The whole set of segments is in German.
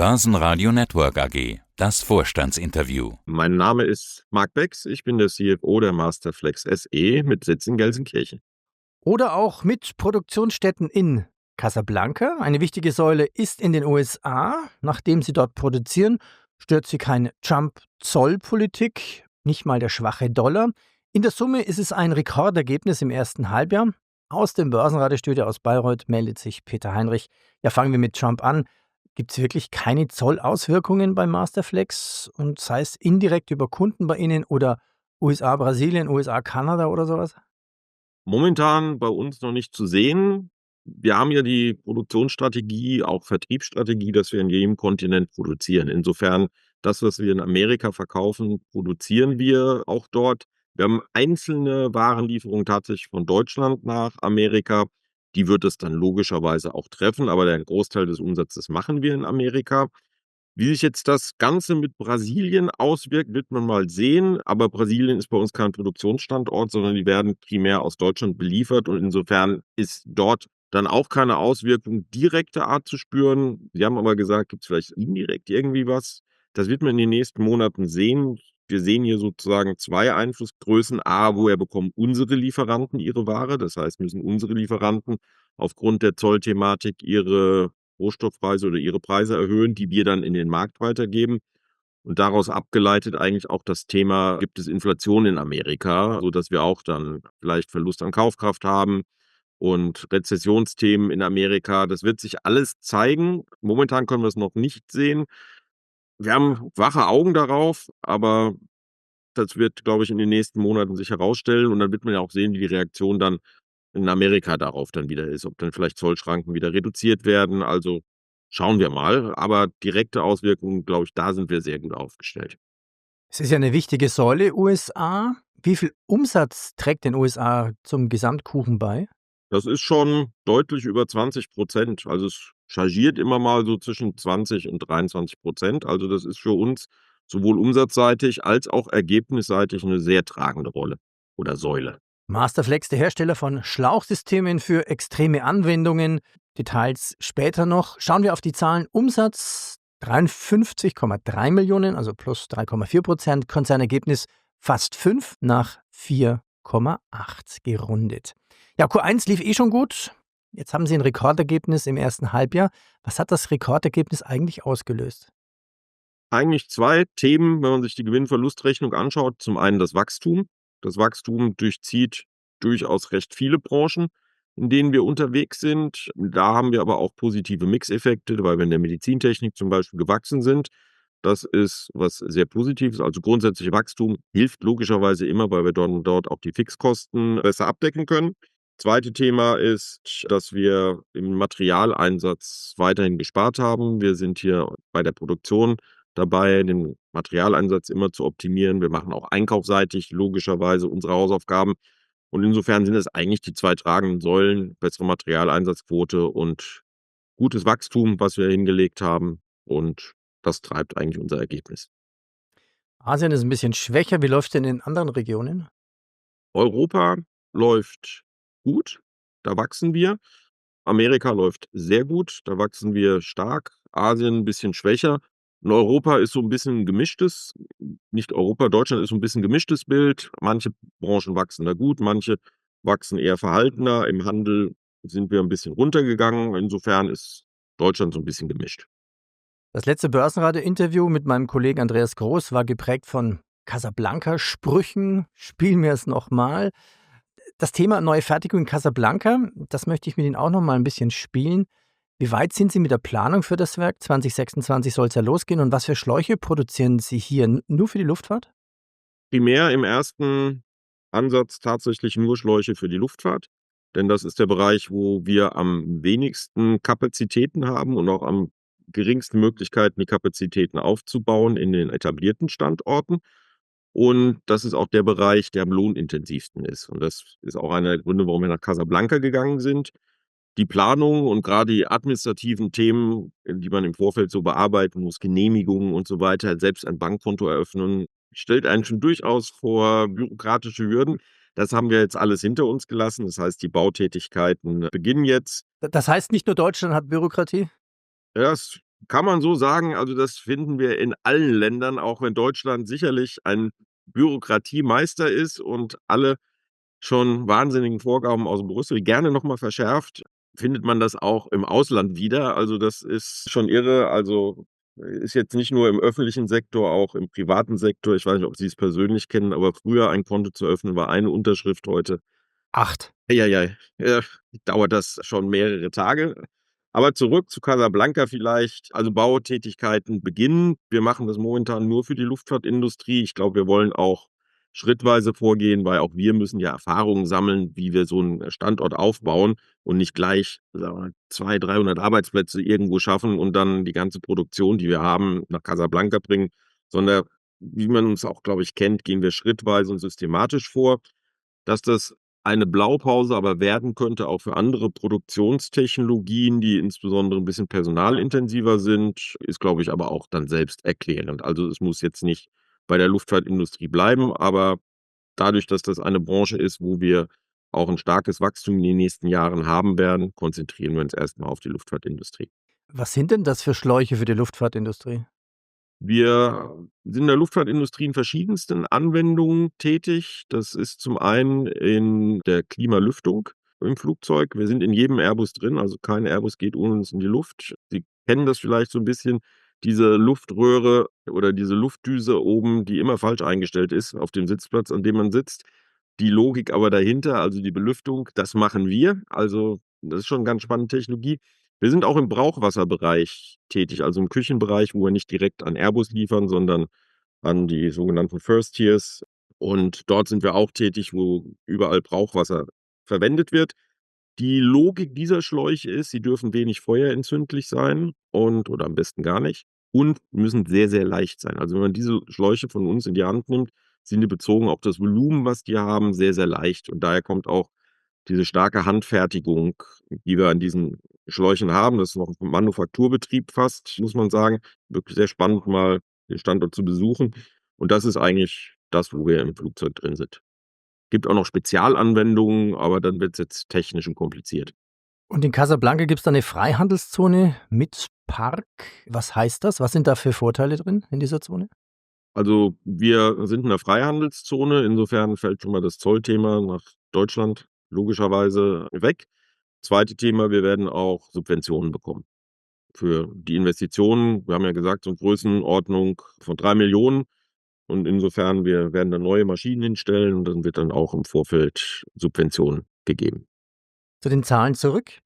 Börsenradio Network AG, das Vorstandsinterview. Mein Name ist Marc Becks, ich bin der CFO der Masterflex SE mit Sitz in Gelsenkirchen. Oder auch mit Produktionsstätten in Casablanca. Eine wichtige Säule ist in den USA. Nachdem sie dort produzieren, stört sie keine Trump-Zollpolitik, nicht mal der schwache Dollar. In der Summe ist es ein Rekordergebnis im ersten Halbjahr. Aus dem Börsenradiostudio aus Bayreuth meldet sich Peter Heinrich. Ja, fangen wir mit Trump an. Gibt es wirklich keine Zollauswirkungen bei Masterflex? Und sei es indirekt über Kunden bei Ihnen oder USA, Brasilien, USA, Kanada oder sowas? Momentan bei uns noch nicht zu sehen. Wir haben ja die Produktionsstrategie, auch Vertriebsstrategie, dass wir in jedem Kontinent produzieren. Insofern, das, was wir in Amerika verkaufen, produzieren wir auch dort. Wir haben einzelne Warenlieferungen tatsächlich von Deutschland nach Amerika. Die wird es dann logischerweise auch treffen, aber der Großteil des Umsatzes machen wir in Amerika. Wie sich jetzt das Ganze mit Brasilien auswirkt, wird man mal sehen. Aber Brasilien ist bei uns kein Produktionsstandort, sondern die werden primär aus Deutschland beliefert. Und insofern ist dort dann auch keine Auswirkung direkter Art zu spüren. Sie haben aber gesagt, gibt es vielleicht indirekt irgendwie was? Das wird man in den nächsten Monaten sehen. Wir sehen hier sozusagen zwei Einflussgrößen. A, woher bekommen unsere Lieferanten ihre Ware? Das heißt, müssen unsere Lieferanten aufgrund der Zollthematik ihre Rohstoffpreise oder ihre Preise erhöhen, die wir dann in den Markt weitergeben. Und daraus abgeleitet eigentlich auch das Thema, gibt es Inflation in Amerika, sodass wir auch dann vielleicht Verlust an Kaufkraft haben und Rezessionsthemen in Amerika. Das wird sich alles zeigen. Momentan können wir es noch nicht sehen. Wir haben wache Augen darauf, aber das wird, glaube ich, in den nächsten Monaten sich herausstellen. Und dann wird man ja auch sehen, wie die Reaktion dann in Amerika darauf dann wieder ist, ob dann vielleicht Zollschranken wieder reduziert werden. Also schauen wir mal. Aber direkte Auswirkungen, glaube ich, da sind wir sehr gut aufgestellt. Es ist ja eine wichtige Säule USA. Wie viel Umsatz trägt den USA zum Gesamtkuchen bei? Das ist schon deutlich über 20%. Also es chargiert immer mal so zwischen 20 und 23%. Also das ist für uns sowohl umsatzseitig als auch ergebnisseitig eine sehr tragende Rolle oder Säule. Masterflex, der Hersteller von Schlauchsystemen für extreme Anwendungen. Details später noch. Schauen wir auf die Zahlen. Umsatz 53,3 Millionen, also plus 3,4%. Konzernergebnis fast 5 nach 4,8 gerundet. Ja, Q1 lief schon gut. Jetzt haben Sie ein Rekordergebnis im ersten Halbjahr. Was hat das Rekordergebnis eigentlich ausgelöst? Eigentlich zwei Themen, wenn man sich die Gewinn-Verlust-Rechnung anschaut. Zum einen das Wachstum. Das Wachstum durchzieht durchaus recht viele Branchen, in denen wir unterwegs sind. Da haben wir aber auch positive Mixeffekte, weil wir in der Medizintechnik zum Beispiel gewachsen sind. Das ist was sehr Positives. Also grundsätzlich Wachstum hilft logischerweise immer, weil wir dort auch die Fixkosten besser abdecken können. Zweite Thema ist, dass wir im Materialeinsatz weiterhin gespart haben. Wir sind hier bei der Produktion dabei, den Materialeinsatz immer zu optimieren. Wir machen auch einkaufsseitig logischerweise unsere Hausaufgaben. Und insofern sind es eigentlich die zwei tragenden Säulen, bessere Materialeinsatzquote und gutes Wachstum, was wir hingelegt haben. Und das treibt eigentlich unser Ergebnis. Asien ist ein bisschen schwächer. Wie läuft es denn in anderen Regionen? Europa läuft gut, da wachsen wir. Amerika läuft sehr gut, da wachsen wir stark. Asien ein bisschen schwächer. Und Europa ist so ein bisschen 'n gemischtes, nicht Europa, Deutschland ist so ein bisschen gemischtes Bild. Manche Branchen wachsen da gut, manche wachsen eher verhaltener. Im Handel sind wir ein bisschen runtergegangen. Insofern ist Deutschland so ein bisschen gemischt. Das letzte Börsenradio-Interview mit meinem Kollegen Andreas Groß war geprägt von Casablanca-Sprüchen. Spielen wir es nochmal. Das Thema neue Fertigung in Casablanca, das möchte ich mit Ihnen auch noch mal ein bisschen spielen. Wie weit sind Sie mit der Planung für das Werk? 2026 soll es ja losgehen. Und was für Schläuche produzieren Sie hier? Nur für die Luftfahrt? Primär im ersten Ansatz tatsächlich nur Schläuche für die Luftfahrt, denn das ist der Bereich, wo wir am wenigsten Kapazitäten haben und auch am geringsten Möglichkeiten, die Kapazitäten aufzubauen in den etablierten Standorten. Und das ist auch der Bereich, der am lohnintensivsten ist. Und das ist auch einer der Gründe, warum wir nach Casablanca gegangen sind. Die Planung und gerade die administrativen Themen, die man im Vorfeld so bearbeiten muss, Genehmigungen und so weiter, selbst ein Bankkonto eröffnen, stellt einen schon durchaus vor bürokratische Hürden. Das haben wir jetzt alles hinter uns gelassen. Das heißt, die Bautätigkeiten beginnen jetzt. Das heißt, nicht nur Deutschland hat Bürokratie? Das Kann man so sagen, also das finden wir in allen Ländern, auch wenn Deutschland sicherlich ein Bürokratiemeister ist und alle schon wahnsinnigen Vorgaben aus Brüssel gerne noch mal verschärft, findet man das auch im Ausland wieder. Also, das ist schon irre. Also, ist jetzt nicht nur im öffentlichen Sektor, auch im privaten Sektor. Ich weiß nicht, ob Sie es persönlich kennen, aber früher ein Konto zu öffnen war eine Unterschrift, heute 8. Ei, dauert das schon mehrere Tage. Aber zurück zu Casablanca vielleicht. Also, Bautätigkeiten beginnen. Wir machen das momentan nur für die Luftfahrtindustrie. Ich glaube, wir wollen auch schrittweise vorgehen, weil auch wir müssen ja Erfahrungen sammeln, wie wir so 'n Standort aufbauen und nicht gleich, sagen wir mal, 200, 300 Arbeitsplätze irgendwo schaffen und dann die ganze Produktion, die wir haben, nach Casablanca bringen, sondern wie man uns auch, glaube ich, kennt, gehen wir schrittweise und systematisch vor. Dass das eine Blaupause aber werden könnte, auch für andere Produktionstechnologien, die insbesondere 'n bisschen personalintensiver sind, ist, glaube ich, aber auch dann selbsterklärend. Also, es muss jetzt nicht bei der Luftfahrtindustrie bleiben, aber dadurch, dass das eine Branche ist, wo wir auch 'n starkes Wachstum in den nächsten Jahren haben werden, konzentrieren wir uns erst mal auf die Luftfahrtindustrie. Was sind denn das für Schläuche für die Luftfahrtindustrie? Wir sind in der Luftfahrtindustrie in verschiedensten Anwendungen tätig. Das ist zum einen in der Klimalüftung im Flugzeug. Wir sind in jedem Airbus drin, also kein Airbus geht ohne uns in die Luft. Sie kennen das vielleicht so 'n bisschen, diese Luftröhre oder diese Luftdüse oben, die immer falsch eingestellt ist auf dem Sitzplatz, an dem man sitzt. Die Logik aber dahinter, also die Belüftung, das machen wir. Also, das ist schon ganz spannende Technologie. Wir sind auch im Brauchwasserbereich tätig, also im Küchenbereich, wo wir nicht direkt an Airbus liefern, sondern an die sogenannten First Tiers. Und dort sind wir auch tätig, wo überall Brauchwasser verwendet wird. Die Logik dieser Schläuche ist, sie dürfen wenig feuerentzündlich sein und oder am besten gar nicht und müssen sehr, sehr leicht sein. Also, wenn man diese Schläuche von uns in die Hand nimmt, sind die bezogen auf das Volumen, was die haben, sehr, sehr leicht. Und daher kommt auch diese starke Handfertigung, die wir an diesen Schläuchen haben. Das ist noch 'n Manufakturbetrieb fast, muss man sagen. Wirklich sehr spannend, mal den Standort zu besuchen. Und das ist eigentlich das, wo wir im Flugzeug drin sind. Gibt auch noch Spezialanwendungen, aber dann wird's jetzt technisch und kompliziert. Und in Casablanca gibt's da 'ne Freihandelszone mit Park. Was heißt das? Was sind da für Vorteile drin in dieser Zone? Also, wir sind in 'ner Freihandelszone. Insofern fällt schon mal das Zollthema nach Deutschland logischerweise weg. Zweite Thema, wir werden auch Subventionen bekommen für die Investitionen. Wir haben ja gesagt, so Größenordnung von 3.000.000 und insofern, wir werden da neue Maschinen hinstellen und dann wird dann auch im Vorfeld Subventionen gegeben. Zu den Zahlen zurück.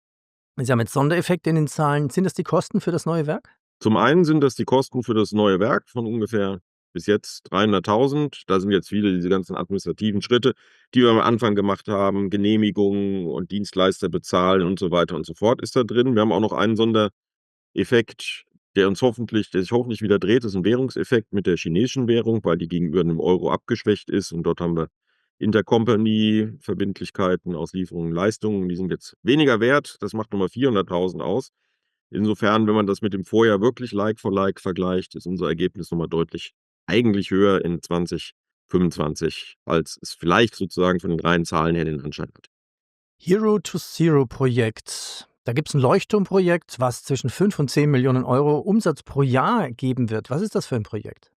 Sie haben jetzt Sondereffekte in den Zahlen. Sind das die Kosten für das neue Werk? Zum einen sind das die Kosten für das neue Werk von ungefähr bis jetzt 300.000. Da sind jetzt viele diese ganzen administrativen Schritte, die wir am Anfang gemacht haben, Genehmigungen und Dienstleister bezahlen und so weiter und so fort, ist da drin. Wir haben auch noch einen Sondereffekt, der sich hoffentlich wieder dreht. Das ist 'n Währungseffekt mit der chinesischen Währung, weil die gegenüber dem Euro abgeschwächt ist und dort haben wir Intercompany-Verbindlichkeiten aus Lieferungen und Leistungen. Die sind jetzt weniger wert. Das macht noch mal 400.000 aus. Insofern, wenn man das mit dem Vorjahr wirklich Like for Like vergleicht, ist unser Ergebnis noch mal deutlich eigentlich höher in 2025, als es vielleicht sozusagen von den reinen Zahlen her den Anschein hat. Hero to Zero Projekt. Da gibt's 'n Leuchtturmprojekt, was zwischen 5 und 10.000.000 € Umsatz pro Jahr geben wird. Was ist das für 'n Projekt?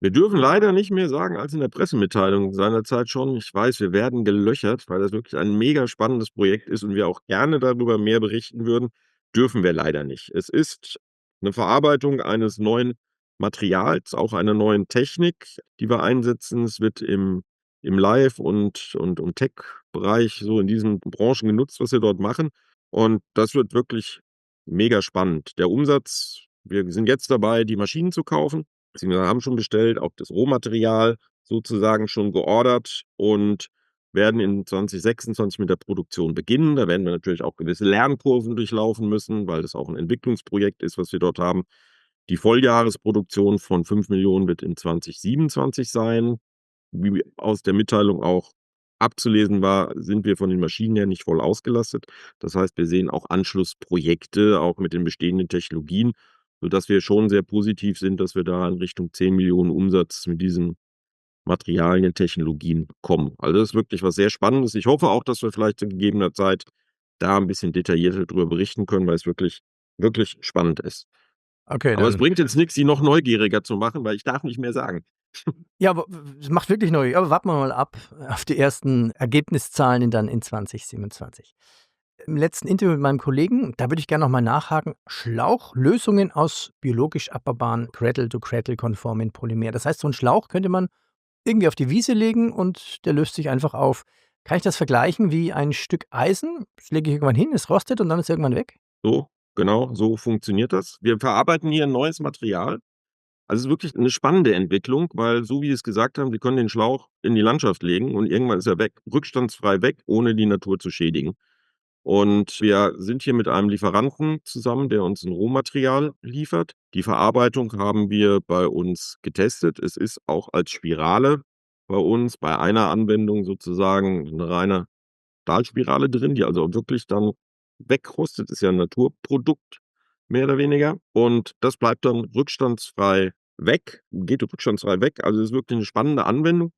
Wir dürfen leider nicht mehr sagen als in der Pressemitteilung seinerzeit schon. Ich weiß, wir werden gelöchert, weil das wirklich ein mega spannendes Projekt ist und wir auch gerne darüber mehr berichten würden, dürfen wir leider nicht. Es ist 'ne Verarbeitung eines neuen Materials, auch einer neuen Technik, die wir einsetzen. Es wird im Live und Tech-Bereich so in diesen Branchen genutzt, was wir dort machen. Und das wird wirklich mega spannend. Der Umsatz wir sind jetzt dabei, die Maschinen zu kaufen, beziehungsweise haben schon bestellt, auch das Rohmaterial sozusagen schon geordert und werden in 2026 mit der Produktion beginnen. Da werden wir natürlich auch gewisse Lernkurven durchlaufen müssen, weil das auch 'n Entwicklungsprojekt ist, was wir dort haben. Die Volljahresproduktion von 5.000.000 wird in 2027 sein. Wie aus der Mitteilung auch abzulesen war, sind wir von den Maschinen her nicht voll ausgelastet. Das heißt, wir sehen auch Anschlussprojekte, auch mit den bestehenden Technologien, sodass wir schon sehr positiv sind, dass wir da in Richtung 10.000.000 Umsatz mit diesen Materialien, Technologien kommen. Also, das ist wirklich was sehr Spannendes. Ich hoffe auch, dass wir vielleicht zu gegebener Zeit da 'n bisschen detaillierter drüber berichten können, weil es wirklich, wirklich spannend ist. Okay, Aber es dann. bringt jetzt nichts, Sie noch neugieriger zu machen, weil ich darf nicht mehr sagen. Ja, aber es macht wirklich neu. Aber warten wir mal ab auf die ersten Ergebniszahlen in 2027. Im letzten Interview mit meinem Kollegen, da würde ich gerne noch mal nachhaken, Schlauchlösungen aus biologisch abbaubaren Cradle-to-Cradle-konformen Polymer. Das heißt, so 'n Schlauch könnte man irgendwie auf die Wiese legen und der löst sich einfach auf. Kann ich das vergleichen wie ein Stück Eisen? Das lege ich irgendwann hin, es rostet und dann ist es irgendwann weg? So, genau, so funktioniert das. Wir verarbeiten hier 'n neues Material. Also, es ist wirklich 'ne spannende Entwicklung, weil so wie Sie es gesagt haben, Sie können den Schlauch in die Landschaft legen und irgendwann ist er weg, rückstandsfrei weg, ohne die Natur zu schädigen. Und wir sind hier mit einem Lieferanten zusammen, der uns 'n Rohmaterial liefert. Die Verarbeitung haben wir bei uns getestet. Es ist auch als Spirale bei uns bei einer Anwendung sozusagen 'ne reine Stahlspirale drin, die also wirklich dann wegrostet. Ist ja 'n Naturprodukt mehr oder weniger. Und das bleibt dann rückstandsfrei weg, geht rückstandsfrei weg. Also, es ist wirklich 'ne spannende Anwendung,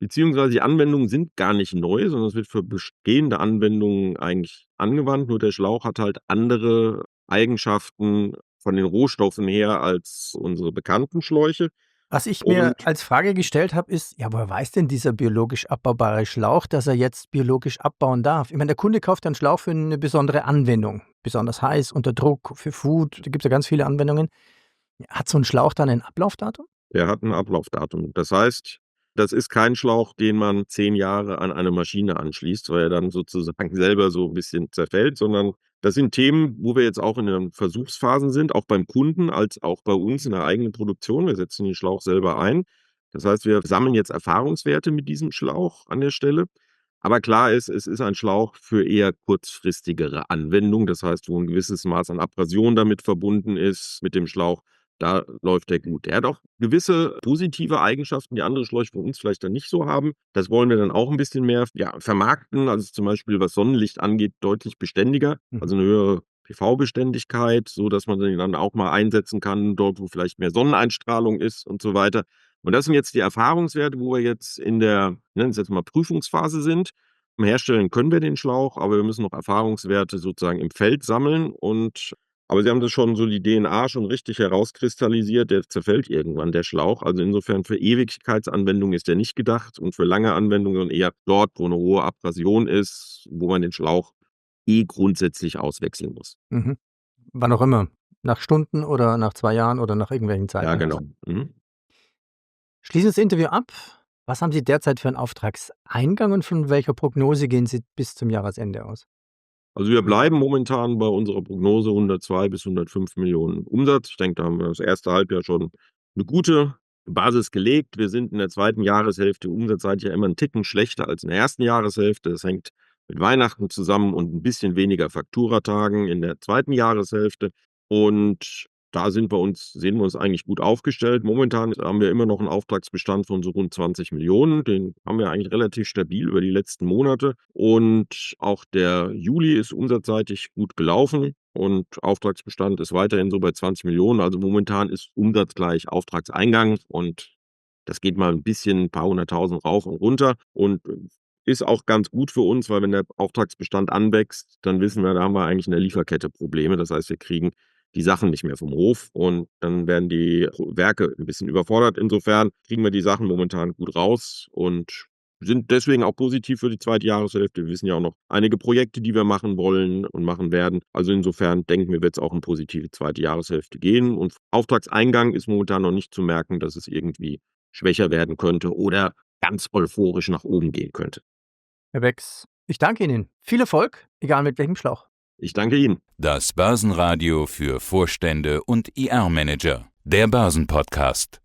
beziehungsweise die Anwendungen sind gar nicht neu, sondern es wird für bestehende Anwendungen eigentlich angewandt. Nur der Schlauch hat halt andere Eigenschaften von den Rohstoffen her als unsere bekannten Schläuche. Was ich mir Und als Frage gestellt habe, ist: Ja, woher weiß denn dieser biologisch abbaubare Schlauch, dass er jetzt biologisch abbauen darf? Ich meine, der Kunde kauft einen Schlauch für 'ne besondere Anwendung, besonders heiß, unter Druck, für Food, da gibt's ja ganz viele Anwendungen. Hat so 'n Schlauch dann ein Ablaufdatum? Der hat 'n Ablaufdatum. Das heißt, das ist kein Schlauch, den man 10 Jahre an eine Maschine anschließt, weil er dann sozusagen selber so 'n bisschen zerfällt, sondern das sind Themen, wo wir jetzt auch in den Versuchsphasen sind, auch beim Kunden als auch bei uns in der eigenen Produktion. Wir setzen den Schlauch selber ein. Das heißt, wir sammeln jetzt Erfahrungswerte mit diesem Schlauch an der Stelle. Aber klar ist, es ist ein Schlauch für eher kurzfristigere Anwendung. Das heißt, wo 'n gewisses Maß an Abrasion damit verbunden ist mit dem Schlauch, da läuft der gut. Der hat auch gewisse positive Eigenschaften, die andere Schläuche von uns vielleicht dann nicht so haben. Das wollen wir dann auch 'n bisschen mehr, ja, vermarkten. Also, zum Beispiel, was Sonnenlicht angeht, deutlich beständiger, Mhm. also 'ne höhere PV-Beständigkeit, sodass man den dann auch mal einsetzen kann, dort, wo vielleicht mehr Sonneneinstrahlung ist und so weiter. Und das sind jetzt die Erfahrungswerte, wo wir jetzt in der, ich nenne es jetzt mal Prüfungsphase sind. Herstellen können wir den Schlauch, aber wir müssen noch Erfahrungswerte sozusagen im Feld sammeln aber Sie haben das schon so die DNA schon richtig herauskristallisiert, der zerfällt irgendwann, der Schlauch. Also, insofern für Ewigkeitsanwendungen ist der nicht gedacht und für lange Anwendungen, sondern eher dort, wo 'ne hohe Abrasion ist, wo man den Schlauch grundsätzlich auswechseln muss. Mhm. Wann auch immer. Nach Stunden oder nach 2 Jahren oder nach irgendwelchen Ja, genau. Zeitmessern. Mhm. Schließen wir das Interview ab. Was haben Sie derzeit für 'n Auftragseingang und von welcher Prognose gehen Sie bis zum Jahresende aus? Also, wir bleiben momentan bei unserer Prognose 102 bis 105 Millionen Umsatz. Ich denke, da haben wir das erste Halbjahr schon 'ne gute Basis gelegt. Wir sind in der zweiten Jahreshälfte umsatzseitig ja immer 'n Ticken schlechter als in der ersten Jahreshälfte. Das hängt mit Weihnachten zusammen und 'n bisschen weniger Fakturatagen in der zweiten Jahreshälfte. Und da sehen wir uns eigentlich gut aufgestellt. Momentan haben wir immer noch 'n Auftragsbestand von so rund 20 Millionen. Den haben wir eigentlich relativ stabil über die letzten Monate. Und auch der Juli ist umsatzseitig gut gelaufen und Auftragsbestand ist weiterhin so bei 20 Millionen. Also, momentan ist Umsatz gleich Auftragseingang und das geht mal 'n bisschen 'n paar 100.000 rauf und runter und ist auch ganz gut für uns, weil wenn der Auftragsbestand anwächst, dann wissen wir, da haben wir eigentlich in der Lieferkette Probleme. Das heißt, wir kriegen die Sachen nicht mehr vom Hof und dann werden die Werke 'n bisschen überfordert. Insofern kriegen wir die Sachen momentan gut raus und sind deswegen auch positiv für die zweite Jahreshälfte. Wir wissen ja auch noch einige Projekte, die wir machen wollen und machen werden. Also, insofern denken wir, wird's auch 'ne positive zweite Jahreshälfte gehen und Auftragseingang ist momentan noch nicht zu merken, dass es irgendwie schwächer werden könnte oder ganz euphorisch nach oben gehen könnte. Herr Becks, ich danke Ihnen. Viel Erfolg, egal mit welchem Schlauch. Ich danke Ihnen. Das Börsenradio für Vorstände und IR-Manager. Der Börsenpodcast.